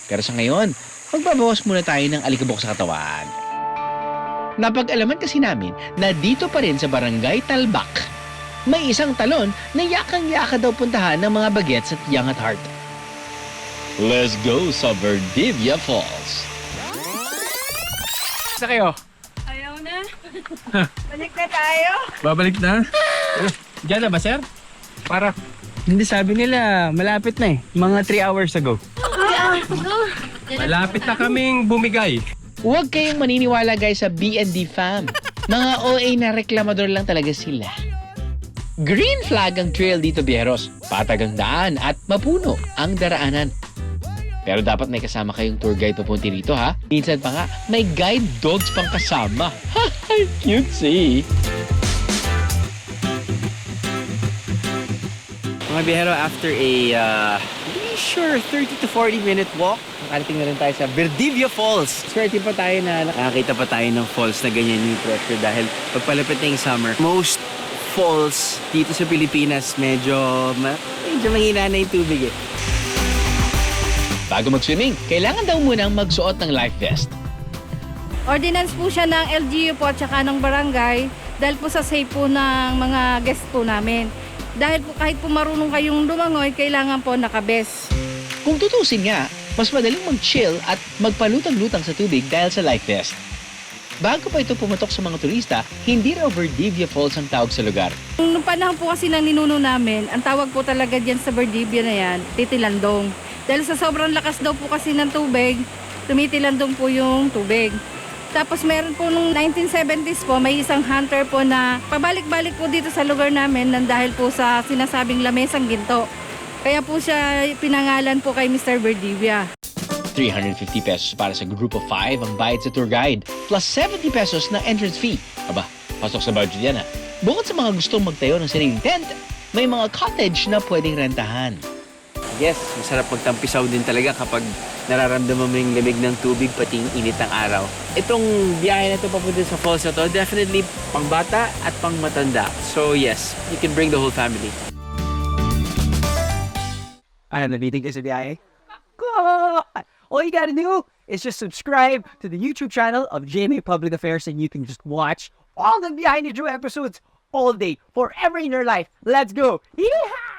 Pero sa ngayon, magbabawas muna tayo ng alikabok sa katawan. Napag-alaman kasi namin na dito pa rin sa Barangay Talbak, may isang talon na yakang-yaka daw puntahan ng mga bagets at young at heart. Let's go sa Valdivia Falls. Sa kayo? Ayaw na. Balik na tayo. Babalik na? Diyan na ba, sir? Para. Hindi, sabi nila, malapit na eh. Mga 3 hours ago. Malapit na kaming bumigay. Huwag kayong maniniwala guys sa B&D fam. Mga OA na reklamador lang talaga sila. Green flag ang trail dito, Bieros. Patagang daan at mapuno ang daraanan. Pero dapat may kasama kayong tour guide papunti rito ha. Minsan pa nga, may guide dogs pang kasama. Cutesy! Mga biyahero, after a, hindi sure, 30 to 40 minute walk, nakarating na rin tayo sa Valdivia Falls. Swerte pa tayo na nakakita pa tayo ng falls na ganyan yung pressure dahil pagpalapit na yung summer. Most falls dito sa Pilipinas, medyo mahina na yung tubig eh. Bago mag-swimming, kailangan daw munang magsuot ng life vest. Ordinance po siya ng LGU po at saka ng barangay dahil po sa safe po ng mga guests po namin. Dahil po kahit po marunong kayong lumangoy, kailangan po nakabes. Kung tutusin nga, mas madaling mag-chill at magpalutang-lutang sa tubig dahil sa life vest. Bago pa ito pumutok sa mga turista, hindi raw Valdivia Falls ang tawag sa lugar. Nung panahon po kasi ng ninuno namin, ang tawag po talaga dyan sa Valdivia na yan, titilandong. Dahil sa sobrang lakas daw po kasi ng tubig, tumitilandong po yung tubig. Tapos meron po nung 1970s po, may isang hunter po na pabalik-balik po dito sa lugar namin nang dahil po sa sinasabing lamesang ginto. Kaya po siya pinangalan po kay Mr. Valdivia. 350 pesos para sa group of 5 ang bayad sa tour guide, plus 70 pesos na entrance fee. Aba, pasok sa budget yan ha. Bukod sa mga gustong magtayo ng sariling tent, may mga cottage na pwedeng rentahan. Yes, masarap magtampisaw din talaga kapag nararamdaman mo yung lamig ng tubig pati yung init ng araw. Itong biyahe na ito papunta sa falls na to, definitely pang bata at pang matanda. So yes, you can bring the whole family. Ano, nabitin kayo sa biyahe? Go! All you gotta do is just subscribe to the YouTube channel of GMA Public Affairs and you can just watch all the Behind the Drew episodes all day, forever in your life. Let's go! Yeehaw!